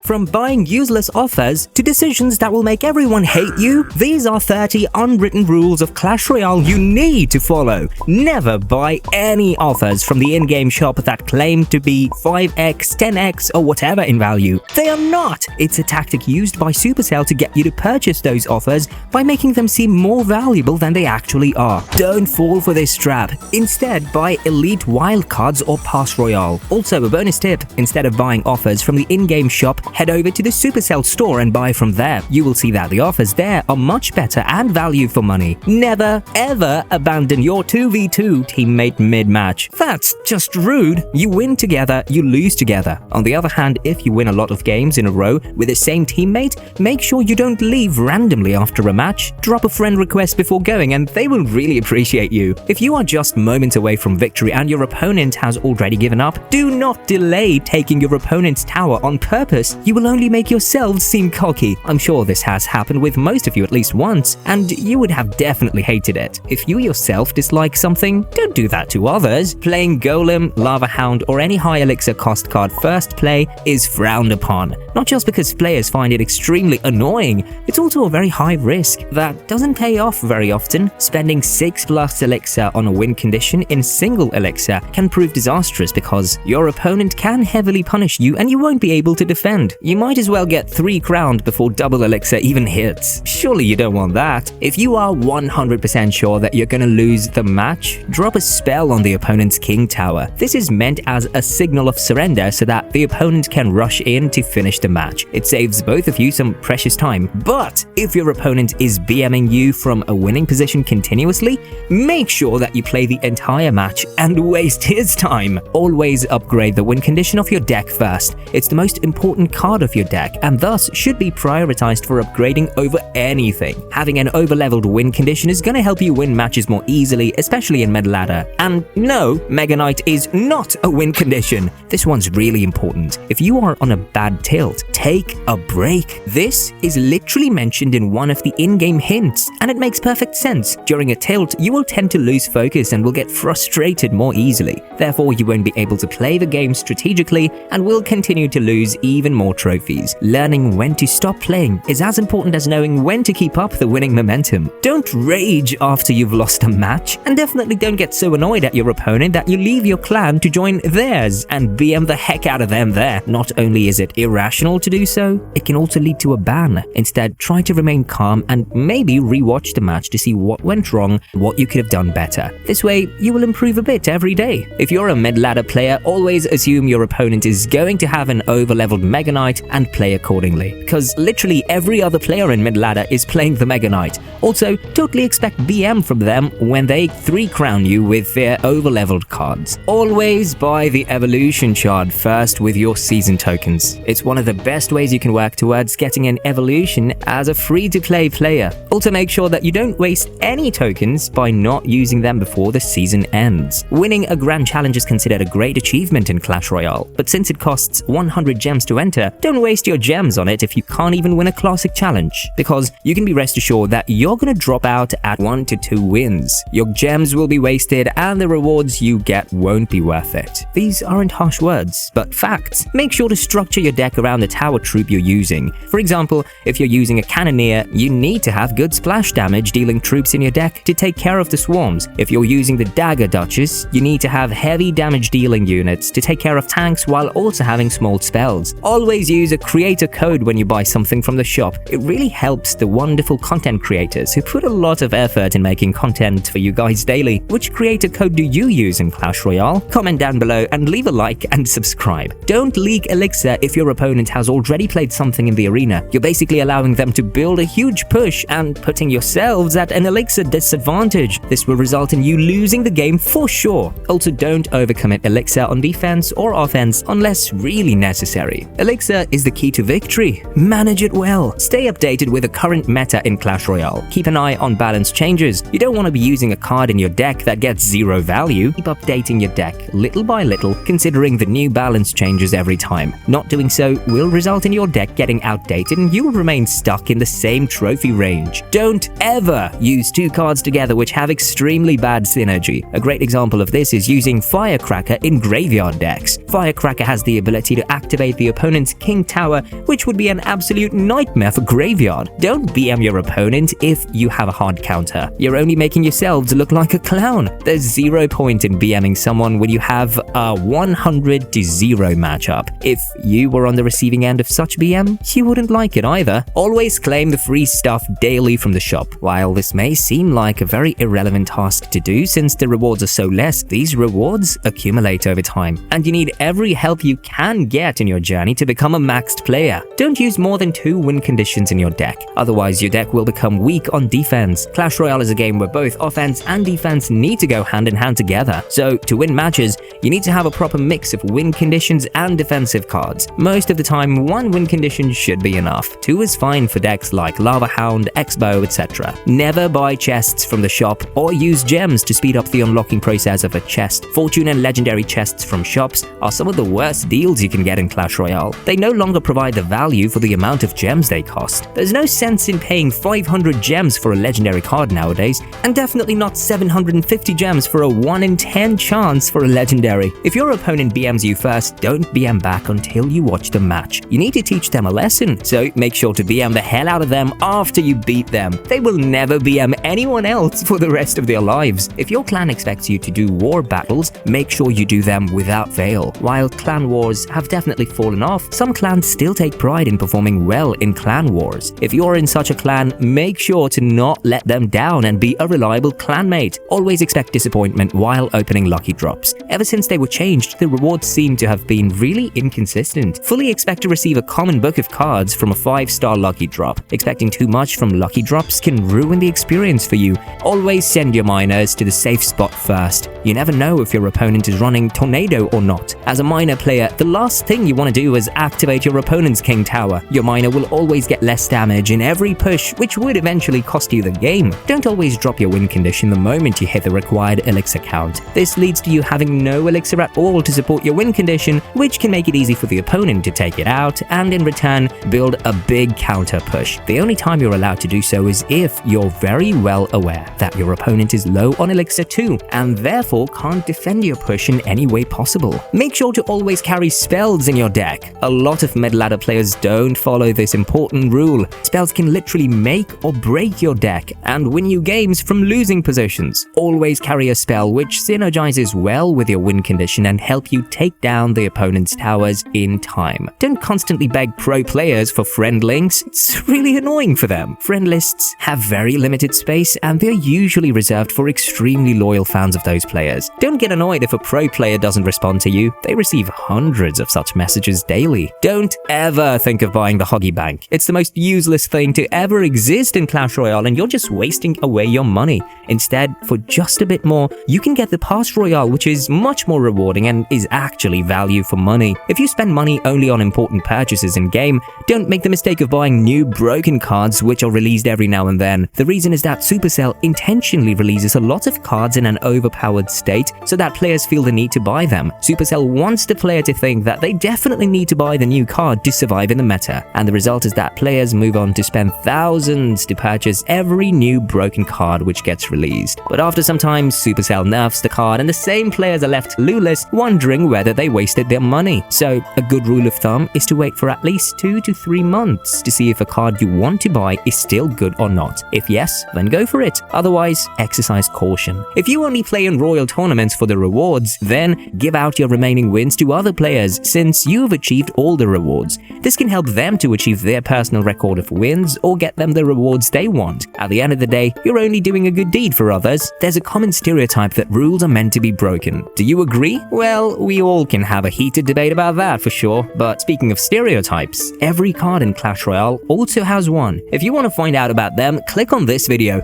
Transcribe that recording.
From buying useless offers to decisions that will make everyone hate you, these are 30 unwritten rules of Clash Royale you need to follow. Never buy any offers from the in-game shop that claim to be 5x, 10x, or whatever in value. They are not! It's a tactic used by Supercell to get you to purchase those offers by making them seem more valuable than they actually are. Don't fall for this trap. Instead, buy Elite Wildcards or Pass Royale. Also, a bonus tip, instead of buying offers from the in-game shop, head over to the Supercell store and buy from there. You will see that the offers there are much better and value for money. Never, ever abandon your 2v2 teammate mid-match. That's just rude. You win together, you lose together. On the other hand, if you win a lot of games in a row with the same teammate, make sure you don't leave randomly after a match. Drop a friend request before going and they will really appreciate you. If you are just moments away from victory and your opponent has already given up, do not delay taking your opponent's tower on purpose. You will only make yourselves seem cocky. I'm sure this has happened with most of you at least once, and you would have definitely hated it. If you yourself dislike something, don't do that to others. Playing Golem, Lava Hound, or any high elixir cost card first play is frowned upon. Not just because players find it extremely annoying, it's also a very high risk that doesn't pay off very often. Spending 6+ elixir on a win condition in single elixir can prove disastrous because your opponent can heavily punish you and you won't be able to defend. You might as well get 3 crowned before double elixir even hits. Surely you don't want that. If you are 100% sure that you're gonna lose the match, drop a spell on the opponent's king tower. This is meant as a signal of surrender so that the opponent can rush in to finish the match. It saves both of you some precious time. But if your opponent is BMing you from a winning position continuously, make sure that you play the entire match and waste his time. Always upgrade the win condition of your deck first. It's the most important card of your deck and thus should be prioritized for upgrading over anything. Having an overleveled win condition is going to help you win matches more easily, especially in mid ladder. And no, Mega Knight is not a win condition. This one's really important. If you are on a bad tilt, take a break. This is literally mentioned in one of the in-game hints, and it makes perfect sense. During a tilt, you will tend to lose focus and will get frustrated more easily. Therefore, you won't be able to play the game strategically and will continue to lose even more trophies. Learning when to stop playing is as important as knowing when to keep up the winning momentum. Don't rage after you've lost a match, and definitely don't get so annoyed at your opponent that you leave your clan to join theirs and BM the heck out of them there. Not only is it irrational to do so, it can also lead to a ban. Instead, try to remain calm and maybe rewatch the match to see what went wrong, what you could have done better. This way, you will improve a bit every day. If you're a mid-ladder player, always assume your opponent is going to have an over-leveled Mega Knight and play accordingly, because literally every other player in mid-ladder is playing the Mega Knight. Also, totally expect BM from them when they 3-crown you with their over-leveled cards. Always buy the evolution shard first with your season tokens. It's one of the best ways you can work towards getting an evolution as a free-to-play player. Also, make sure that you don't waste any tokens by not using them before the season ends. Winning a grand challenge is considered a great achievement in Clash Royale, but since it costs 100 gems to enter, don't waste your gems on it if you can't even win a classic challenge, because you can be rest assured that you're gonna drop out at 1 to 2 wins. Your gems will be wasted and the rewards you get won't be worth it. These aren't harsh words, but facts. Make sure to structure your deck around the tower troop you're using. For example, if you're using a cannoneer, you need to have good splash damage dealing troops in your deck to take care of the swarms. If you're using the Dagger Duchess, you need to have heavy damage dealing units to take care of tanks while also having small spells. Always use a creator code when you buy something from the shop. It really helps the wonderful content creators who put a lot of effort in making content for you guys daily. Which creator code do you use in Clash Royale? Comment down below and leave a like and subscribe. Don't leak elixir if your opponent has already played something in the arena. You're basically allowing them to build a huge push and putting yourselves at an elixir disadvantage. This will result in you losing the game for sure. Also, don't overcommit elixir on defense or offense unless really necessary. Elixir is the key to victory. Manage it well. Stay updated with the current meta in Clash Royale. Keep an eye on balance changes. You don't want to be using a card in your deck that gets 0 value. Keep updating your deck little by little, considering the new balance changes every time. Not doing so will result in your deck getting outdated and you will remain stuck in the same trophy range. Don't ever use 2 cards together which have extremely bad synergy. A great example of this is using Firecracker in graveyard decks. Firecracker has the ability to activate the opponent's opponent's king tower, which would be an absolute nightmare for graveyard. Don't BM your opponent if you have a hard counter. You're only making yourselves look like a clown. There's zero point in BMing someone when you have a 100-0 matchup. If you were on the receiving end of such BM, you wouldn't like it either. Always claim the free stuff daily from the shop. While this may seem like a very irrelevant task to do since the rewards are so less, these rewards accumulate over time, and you need every help you can get in your journey to become a maxed player. Don't use more than 2 win conditions in your deck, otherwise your deck will become weak on defense. Clash Royale is a game where both offense and defense need to go hand in hand together, so to win matches, you need to have a proper mix of win conditions and defensive cards. Most of the time, 1 win condition should be enough. 2 is fine for decks like Lava Hound, X-Bow, etc. Never buy chests from the shop or use gems to speed up the unlocking process of a chest. Fortune and legendary chests from shops are some of the worst deals you can get in Clash Royale. They no longer provide the value for the amount of gems they cost. There's no sense in paying 500 gems for a legendary card nowadays, and definitely not 750 gems for a 1 in 10 chance for a legendary. If your opponent BMs you first, don't BM back until you watch the match. You need to teach them a lesson, so make sure to BM the hell out of them after you beat them. They will never BM anyone else for the rest of their lives. If your clan expects you to do war battles, make sure you do them without fail. While clan wars have definitely fallen off, some clans still take pride in performing well in clan wars. If you're in such a clan, make sure to not let them down and be a reliable clanmate. Always expect disappointment while opening lucky drops. Ever since they were changed, the rewards seem to have been really inconsistent. Fully expect to receive a common book of cards from a 5-star lucky drop. Expecting too much from lucky drops can ruin the experience for you. Always send your miners to the safe spot first. You never know if your opponent is running Tornado or not. As a miner player, the last thing you want to do is activate your opponent's king tower. Your miner will always get less damage in every push, which would eventually cost you the game. Don't always drop your win condition the moment you hit the required elixir count. This leads to you having no elixir at all to support your win condition, which can make it easy for the opponent to take it out and in return build a big counter push. The only time you're allowed to do so is if you're very well aware that your opponent is low on elixir too, and therefore can't defend your push in any way possible. Make sure to always carry spells in your deck. A lot of mid-ladder players don't follow this important rule. Spells can literally make or break your deck and win you games from losing positions. Always carry a spell which synergizes well with your win condition and help you take down the opponent's towers in time. Don't constantly beg pro players for friend links. It's really annoying for them. Friend lists have very limited space and they're usually reserved for extremely loyal fans of those players. Don't get annoyed if a pro player doesn't respond to you. They receive hundreds of such messages daily. Don't ever think of buying the Hoggy Bank. It's the most useless thing to ever exist in Clash Royale and you're just wasting away your money. Instead, for just a bit more, you can get the Pass Royale, which is much more rewarding and is actually value for money. If you spend money only on important purchases in-game, don't make the mistake of buying new broken cards which are released every now and then. The reason is that Supercell intentionally releases a lot of cards in an overpowered state so that players feel the need to buy them. Supercell wants the player to think that they definitely need to buy the new card to survive in the meta, and the result is that players move on to spend thousands to purchase every new broken card which gets released. But after some time, Supercell nerfs the card and the same players are left clueless, wondering whether they wasted their money. So a good rule of thumb is to wait for at least 2 to 3 months to see if a card you want to buy is still good or not. If yes, then go for it. Otherwise, exercise caution. If you only play in royal tournaments for the rewards, then give out your remaining wins to other players since you've achieved all the rewards. This can help them to achieve their personal record of wins or get them the rewards they want. At the end of the day, you're only doing a good deed for others. There's a common stereotype that rules are meant to be broken. Do you agree? Well, we all can have a heated debate about that for sure, but speaking of stereotypes, every card in Clash Royale also has one. If you want to find out about them, click on this video.